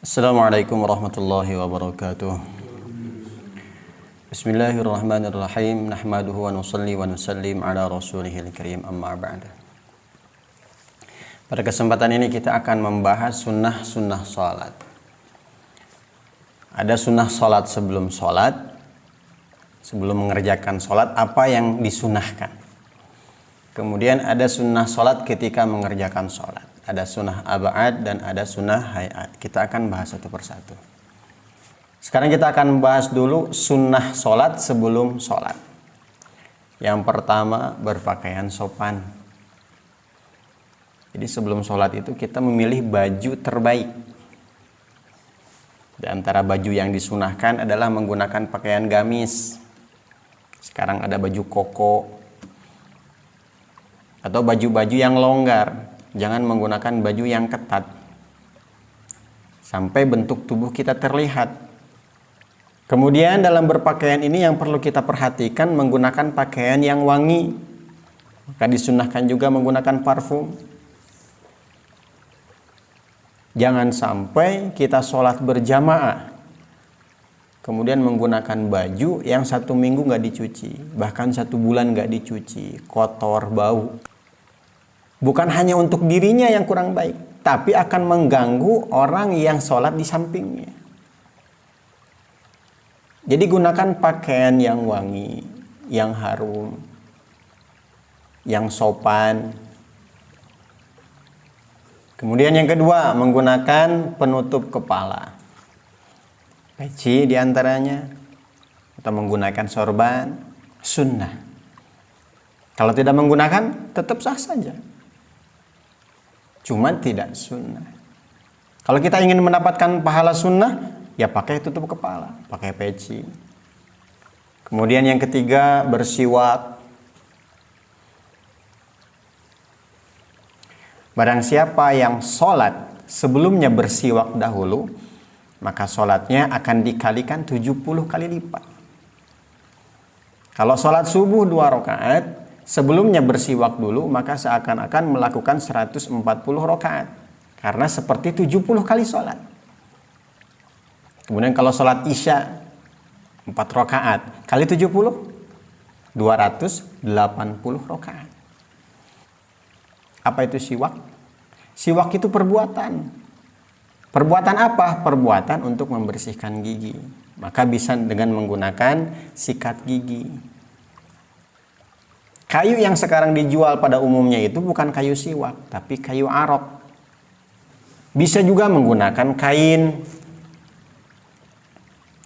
Assalamualaikum warahmatullahi wabarakatuh. Bismillahirrahmanirrahim. Nahmaduhu wa nusalli wa nusallim ala rasulihil karim, amma ba'da. Pada kesempatan ini kita akan membahas sunnah-sunnah salat. Ada sunnah salat sebelum salat, sebelum mengerjakan salat, apa yang disunahkan. Kemudian ada sunnah salat ketika mengerjakan salat. Ada sunnah ab'ad dan ada sunnah hayat. Kita akan bahas satu persatu. Sekarang kita akan bahas dulu sunnah salat sebelum salat. Yang pertama, berpakaian sopan. Jadi sebelum salat itu kita memilih baju terbaik. Di antara baju yang disunahkan adalah menggunakan pakaian gamis. Sekarang ada baju koko atau baju-baju yang longgar. Jangan menggunakan baju yang ketat sampai bentuk tubuh kita terlihat. Kemudian dalam berpakaian ini yang perlu kita perhatikan, menggunakan pakaian yang wangi. Maka disunahkan juga menggunakan parfum. Jangan sampai kita sholat berjamaah kemudian menggunakan baju yang 1 minggu nggak dicuci, bahkan 1 bulan nggak dicuci, kotor, bau. Bukan hanya untuk dirinya yang kurang baik, tapi akan mengganggu orang yang sholat di sampingnya. Jadi gunakan pakaian yang wangi, yang harum, yang sopan. Kemudian yang kedua, menggunakan penutup kepala. Peci diantaranya, atau menggunakan sorban, sunnah. Kalau tidak menggunakan, tetap sah saja. Cuma tidak sunnah. Kalau kita ingin mendapatkan pahala sunnah, ya pakai tutup kepala, pakai peci. Kemudian yang ketiga, bersiwak. Barang siapa yang sholat sebelumnya bersiwak dahulu, maka sholatnya akan dikalikan 70 kali lipat. Kalau sholat subuh 2 rakaat, sebelumnya bersiwak dulu, maka seakan-akan melakukan 140 rakaat. Karena seperti 70 kali sholat. Kemudian kalau sholat isya 4 rakaat kali 70, 280 rakaat. Apa itu siwak? Siwak itu perbuatan. Perbuatan apa? Perbuatan untuk membersihkan gigi. Maka bisa dengan menggunakan sikat gigi. Kayu yang sekarang dijual pada umumnya itu bukan kayu siwak, tapi kayu arok. Bisa juga menggunakan kain.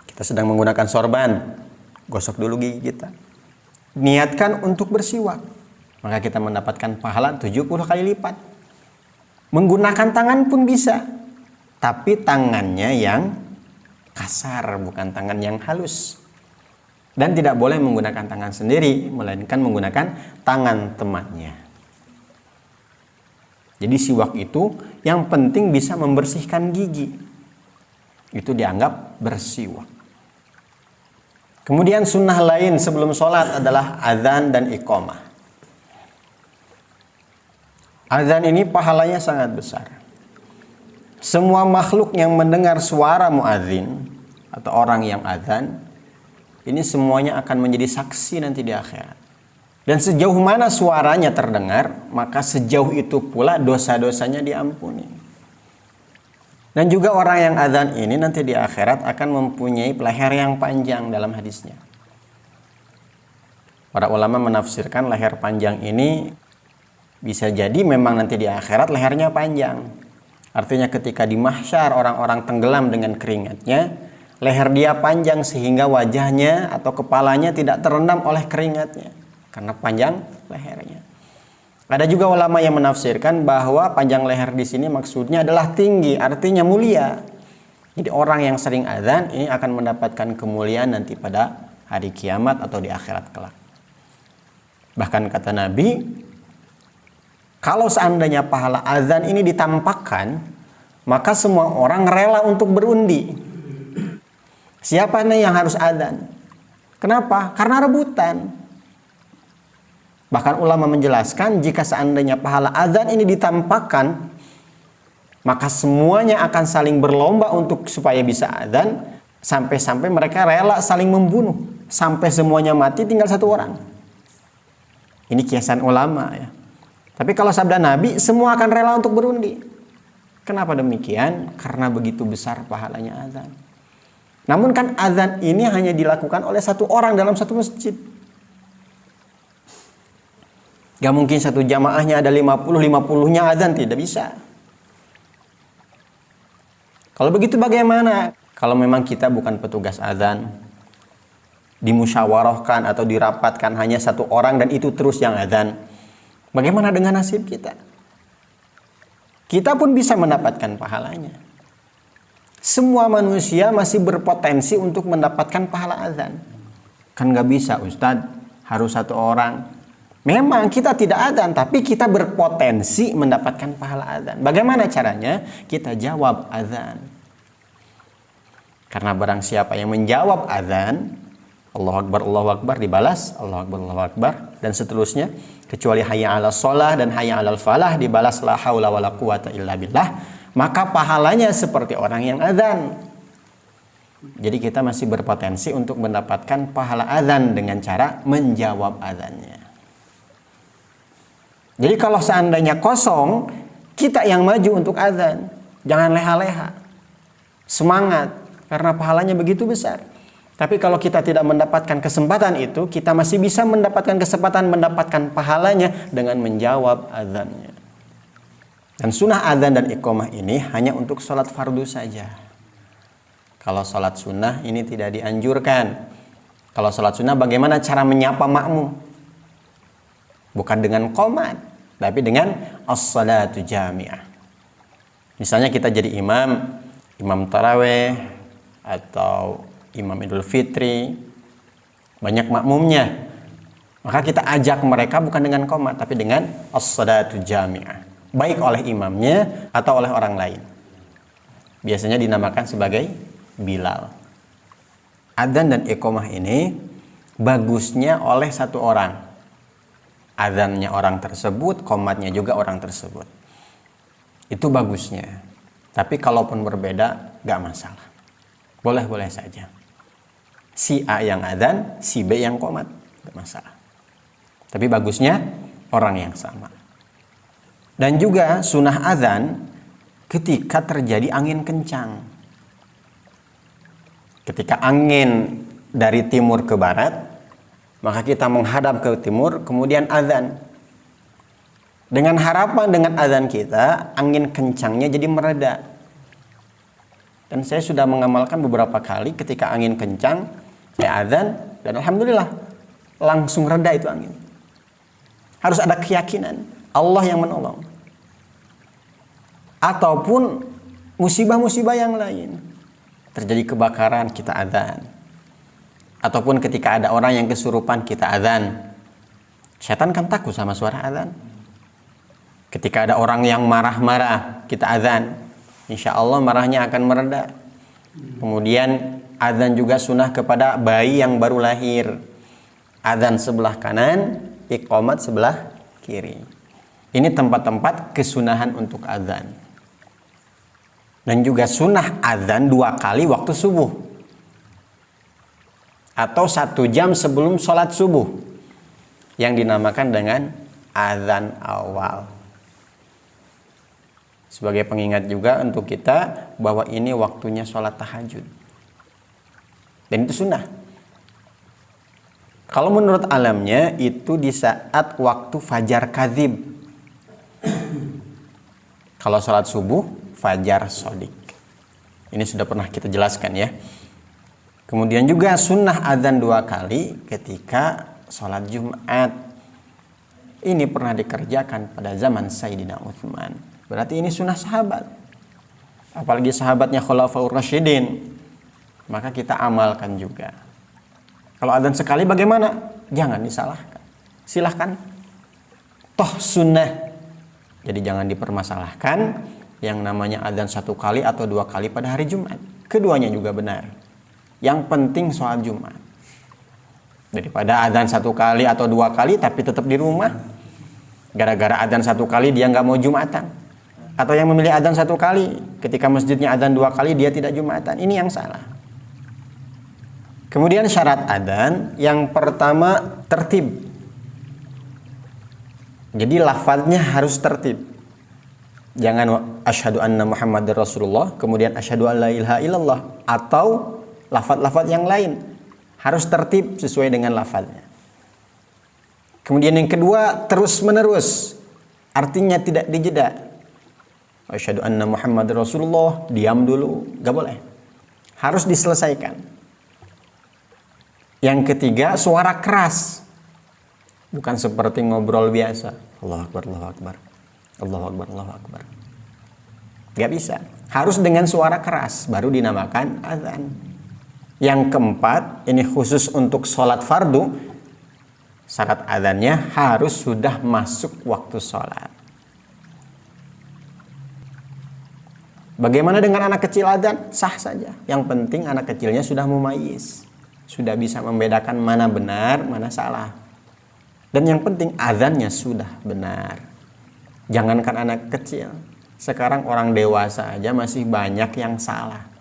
Kita sedang menggunakan sorban, gosok dulu gigi kita. Niatkan untuk bersiwak, maka kita mendapatkan pahala 70 kali lipat. Menggunakan tangan pun bisa, tapi tangannya yang kasar, bukan tangan yang halus. Dan tidak boleh menggunakan tangan sendiri, melainkan menggunakan tangan temannya. Jadi siwak itu yang penting bisa membersihkan gigi. Itu dianggap bersiwak. Kemudian sunnah lain sebelum sholat adalah azan dan iqamah. Azan ini pahalanya sangat besar. Semua makhluk yang mendengar suara muadzin atau orang yang azan, ini semuanya akan menjadi saksi nanti di akhirat. Dan sejauh mana suaranya terdengar, maka sejauh itu pula dosa-dosanya diampuni. Dan juga orang yang azan ini nanti di akhirat akan mempunyai leher yang panjang dalam hadisnya. Para ulama menafsirkan leher panjang ini bisa jadi memang nanti di akhirat lehernya panjang. Artinya ketika di mahsyar orang-orang tenggelam dengan keringatnya, leher dia panjang sehingga wajahnya atau kepalanya tidak terendam oleh keringatnya karena panjang lehernya. Ada juga ulama yang menafsirkan bahwa panjang leher di sini maksudnya adalah tinggi, artinya mulia. Jadi orang yang sering azan ini akan mendapatkan kemuliaan nanti pada hari kiamat atau di akhirat kelak. Bahkan kata Nabi, kalau seandainya pahala azan ini ditampakkan, maka semua orang rela untuk berundi. Siapa nih yang harus azan? Kenapa? Karena rebutan. Bahkan ulama menjelaskan jika seandainya pahala azan ini ditampakkan, maka semuanya akan saling berlomba untuk supaya bisa adzan, sampai-sampai mereka rela saling membunuh, sampai semuanya mati tinggal satu orang. Ini kiasan ulama ya. Tapi kalau sabda Nabi, semua akan rela untuk berundi. Kenapa demikian? Karena begitu besar pahalanya adzan. Namun kan adzan ini hanya dilakukan oleh satu orang dalam satu masjid. Gak mungkin satu jamaahnya ada 50-50-nya adzan, tidak bisa. Kalau begitu bagaimana? Kalau memang kita bukan petugas adzan, dimusyawarahkan atau dirapatkan hanya satu orang dan itu terus yang adzan, bagaimana dengan nasib kita? Kita pun bisa mendapatkan pahalanya. Semua manusia masih berpotensi untuk mendapatkan pahala adzan. Kan gak bisa Ustadz, harus satu orang. Memang kita tidak adzan, tapi kita berpotensi mendapatkan pahala adzan. Bagaimana caranya? Kita jawab adzan. Karena barang siapa yang menjawab adzan, Allahu Akbar dibalas, Allahu Akbar, dan seterusnya. Kecuali hayya 'alas shalah dan hayya 'alal falah dibalas la haula wala quwata illa billah. Maka pahalanya seperti orang yang adzan. Jadi kita masih berpotensi untuk mendapatkan pahala adzan dengan cara menjawab adzannya. Jadi kalau seandainya kosong, kita yang maju untuk adzan. Jangan leha-leha. Semangat, karena pahalanya begitu besar. Tapi kalau kita tidak mendapatkan kesempatan itu, kita masih bisa mendapatkan kesempatan mendapatkan pahalanya dengan menjawab adzannya. Dan sunnah adzan dan iqamah ini hanya untuk sholat fardu saja. Kalau sholat sunnah ini tidak dianjurkan. Kalau sholat sunnah bagaimana cara menyapa makmum? Bukan dengan qomat, tapi dengan as-salatu jami'ah. Misalnya kita jadi imam taraweh atau imam idul fitri, banyak makmumnya. Maka kita ajak mereka bukan dengan qomat, tapi dengan as-salatu jami'ah. Baik oleh imamnya atau oleh orang lain. Biasanya dinamakan sebagai Bilal. Adzan dan iqamah ini bagusnya oleh satu orang. Adzannya orang tersebut, qomatnya juga orang tersebut. Itu bagusnya. Tapi kalaupun berbeda, gak masalah. Boleh-boleh saja. Si A yang adzan, si B yang qomat, gak masalah. Tapi bagusnya orang yang sama. Dan juga sunnah adzan ketika terjadi angin kencang. Ketika angin dari timur ke barat, maka kita menghadap ke timur, kemudian adzan. Dengan harapan dengan adzan kita, angin kencangnya jadi mereda. Dan saya sudah mengamalkan beberapa kali ketika angin kencang, saya adzan, dan alhamdulillah langsung reda itu angin. Harus ada keyakinan Allah yang menolong. Ataupun musibah-musibah yang lain. Terjadi kebakaran, kita adzan. Ataupun ketika ada orang yang kesurupan, kita adzan. Setan kan takut sama suara adzan. Ketika ada orang yang marah-marah, kita adzan. Insya Allah marahnya akan mereda. Kemudian adzan juga sunnah kepada bayi yang baru lahir. Adzan sebelah kanan, iqamat sebelah kiri. Ini tempat-tempat kesunahan untuk adzan. Dan juga sunnah adzan 2 kali waktu subuh. Atau 1 jam sebelum sholat subuh. Yang dinamakan dengan adzan awal. Sebagai pengingat juga untuk kita bahwa ini waktunya sholat tahajud. Dan itu sunnah. Kalau menurut alamnya itu di saat waktu fajar kadzib. Kalau sholat subuh, fajar sodik. Ini sudah pernah kita jelaskan ya. Kemudian juga sunnah adzan 2 kali ketika sholat Jumat. Ini pernah dikerjakan pada zaman Sayyidina Utsman. Berarti ini sunnah sahabat. Apalagi sahabatnya Khulafaur Rasyidin. Maka kita amalkan juga. Kalau adzan sekali bagaimana? Jangan disalahkan. Silahkan. Toh sunnah. Jadi jangan dipermasalahkan yang namanya adzan 1 kali atau 2 kali pada hari Jumat. Keduanya juga benar. Yang penting sholat Jumat. Daripada adzan 1 kali atau 2 kali tapi tetap di rumah. Gara-gara adzan 1 kali dia nggak mau Jumatan. Atau yang memilih adzan 1 kali, ketika masjidnya adzan 2 kali dia tidak Jumatan. Ini yang salah. Kemudian syarat adzan yang pertama tertib. Jadi lafadznya harus tertib. Jangan asyhadu anna Muhammadar Rasulullah kemudian asyhadu alla ilaha illallah atau lafadz-lafadz yang lain. Harus tertib sesuai dengan lafadznya. Kemudian yang kedua, terus menerus. Artinya tidak dijeda. Asyhadu anna Muhammadar Rasulullah, diam dulu, gak boleh. Harus diselesaikan. Yang ketiga, suara keras. Bukan seperti ngobrol biasa. Allahu Akbar, Allahu Akbar. Allahu Akbar, Allahu Akbar. Gak bisa. Harus dengan suara keras, baru dinamakan azan. Yang keempat, ini khusus untuk sholat fardu. Syarat azannya harus sudah masuk waktu sholat. Bagaimana dengan anak kecil azan? Sah saja. Yang penting anak kecilnya sudah mumayyiz. Sudah bisa membedakan mana benar, mana salah. Dan yang penting azannya sudah benar. Jangankan anak kecil. Sekarang orang dewasa aja masih banyak yang salah.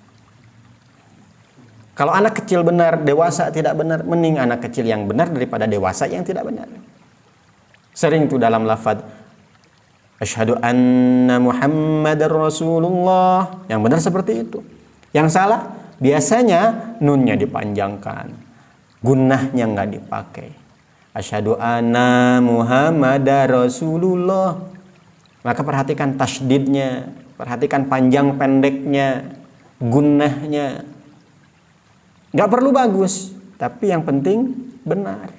Kalau anak kecil benar, dewasa tidak benar, mending anak kecil yang benar daripada dewasa yang tidak benar. Sering tuh dalam lafaz asyhadu anna Muhammadar Rasulullah. Yang benar seperti itu. Yang salah, biasanya nunnya dipanjangkan. Gunnahnya nggak dipakai. Asyhadu anna Muhammadar Rasulullah. Maka perhatikan tasydidnya, perhatikan panjang pendeknya, gunnahnya. Nggak perlu bagus, tapi yang penting benar.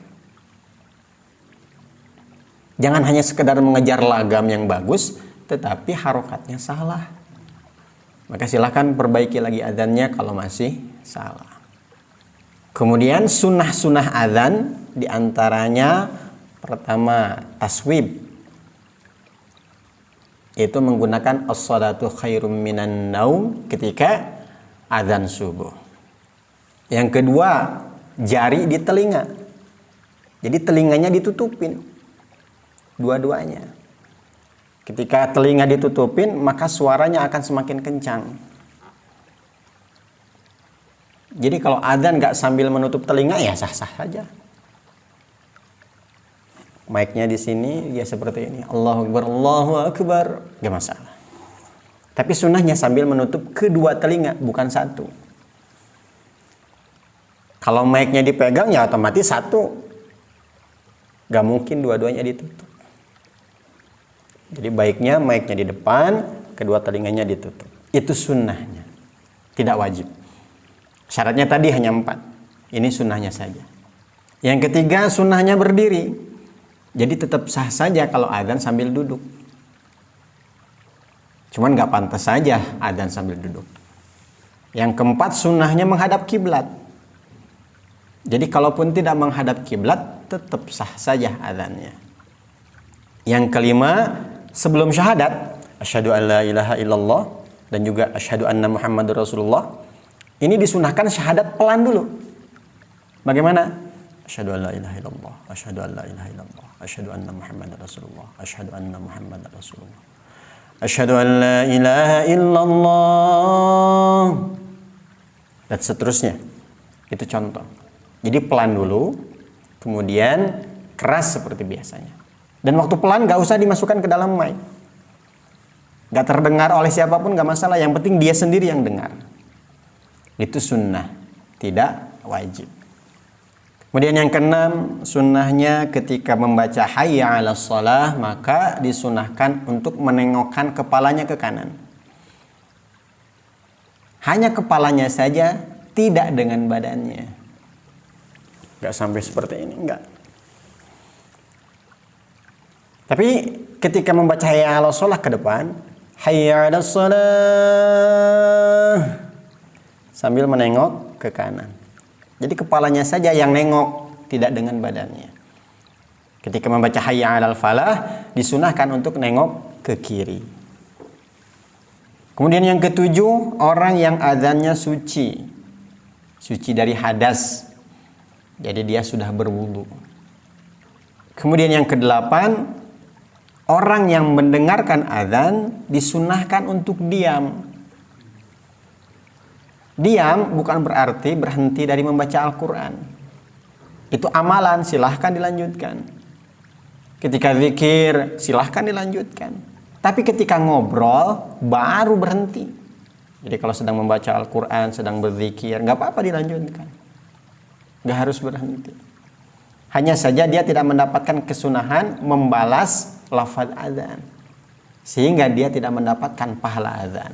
Jangan hanya sekedar mengejar lagam yang bagus, tetapi harokatnya salah. Maka silahkan perbaiki lagi adzannya kalau masih salah. Kemudian sunnah-sunnah adzan diantaranya pertama taswib, yaitu menggunakan as-salatu khairum minan naum ketika adzan subuh. Yang kedua, jari di telinga. Jadi telinganya ditutupin. Dua-duanya. Ketika telinga ditutupin, maka suaranya akan semakin kencang. Jadi kalau adzan nggak sambil menutup telinga, ya sah-sah saja. Mic-nya di sini, ya seperti ini. Allahu Akbar, Allahu Akbar. Gak masalah. Tapi sunnahnya sambil menutup kedua telinga, bukan satu. Kalau mic-nya dipegang ya otomatis satu. Gak mungkin dua-duanya ditutup. Jadi baiknya mic-nya di depan, kedua telinganya ditutup. Itu sunnahnya. Tidak wajib. Syaratnya tadi hanya 4. Ini sunnahnya saja. Yang ketiga sunnahnya berdiri. Jadi tetap sah saja kalau adzan sambil duduk. Cuman gak pantas saja adzan sambil duduk. Yang keempat sunnahnya menghadap kiblat. Jadi kalaupun tidak menghadap kiblat, tetap sah saja adzannya. Yang kelima, sebelum syahadat, asyhadu an la ilaha illallah dan juga asyhadu anna Muhammadar Rasulullah, ini disunahkan syahadat pelan dulu. Bagaimana? Asyhadu an la ilaha illallah, asyhadu an la ilaha illallah, asyhadu anna Muhammadar Rasulullah, asyhadu anna Muhammadar Rasulullah, asyhadu an la ilaha illallah, dan seterusnya. Itu contoh. Jadi pelan dulu, kemudian keras seperti biasanya. Dan waktu pelan gak usah dimasukkan ke dalam mic. Gak terdengar oleh siapapun gak masalah, yang penting dia sendiri yang dengar. Itu sunnah, tidak wajib. Kemudian yang keenam, sunnahnya ketika membaca hayya 'alas shalah, maka disunahkan untuk menengokkan kepalanya ke kanan. Hanya kepalanya saja, tidak dengan badannya. Gak sampai seperti ini, enggak. Tapi ketika membaca hayya 'alas shalah ke depan, hayya 'alas shalah, sambil menengok ke kanan. Jadi kepalanya saja yang nengok, tidak dengan badannya. Ketika membaca hayya 'alal falah, disunahkan untuk nengok ke kiri. Kemudian yang ketujuh, orang yang adzannya suci. Suci dari hadas. Jadi dia sudah berwudu. Kemudian yang kedelapan, Orang yang mendengarkan azan disunahkan untuk diam. Diam bukan berarti berhenti dari membaca Al-Quran. Itu amalan, silahkan dilanjutkan. Ketika zikir, silahkan dilanjutkan. Tapi ketika ngobrol, baru berhenti. Jadi kalau sedang membaca Al-Quran, sedang berzikir, nggak apa-apa dilanjutkan. Nggak harus berhenti. Hanya saja dia tidak mendapatkan kesunahan membalas lafaz azan, sehingga dia tidak mendapatkan pahala azan.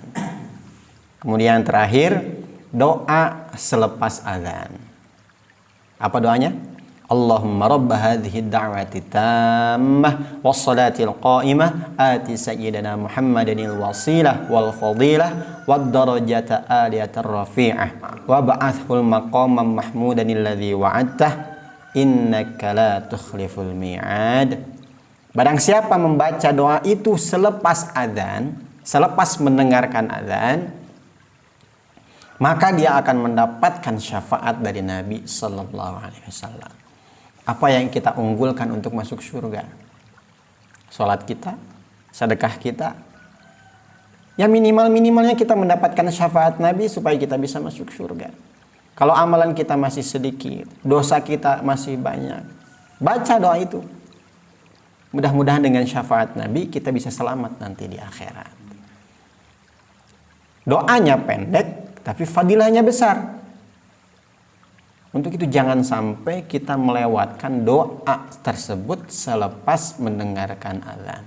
Kemudian terakhir, doa selepas azan. Apa doanya? Allahumma rabb hadhihi ad-da'wati tammah was-salatil qa'imah ati sayyidina Muhammadinil wasilah wal fadilah wad darajata aliyatar rafi'ah wa ba'athul maqamam mahmudanil ladzi wa'adtah innaka la tukhliful mi'ad. Barang siapa membaca doa itu selepas azan, selepas mendengarkan azan, maka dia akan mendapatkan syafaat dari Nabi Sallallahu Alaihi Wasallam. Apa yang kita unggulkan untuk masuk surga? Salat kita, sedekah kita. Ya minimal-minimalnya kita mendapatkan syafaat Nabi supaya kita bisa masuk surga. Kalau amalan kita masih sedikit, dosa kita masih banyak, baca doa itu. Mudah-mudahan dengan syafaat Nabi kita bisa selamat nanti di akhirat. Doanya pendek, tapi fadilahnya besar. Untuk itu jangan sampai kita melewatkan doa tersebut selepas mendengarkan azan.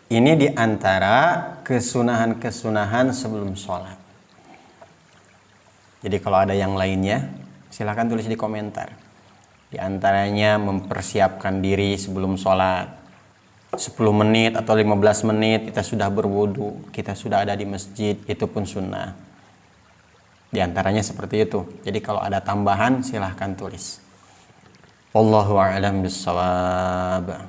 Ini diantara kesunahan-kesunahan sebelum sholat. Jadi kalau ada yang lainnya, silahkan tulis di komentar. Di antaranya mempersiapkan diri sebelum sholat. 10 menit atau 15 menit kita sudah berwudu, kita sudah ada di masjid, itu pun sunnah. Di antaranya seperti itu. Jadi kalau ada tambahan silahkan tulis. Wallahu a'lam bishawab.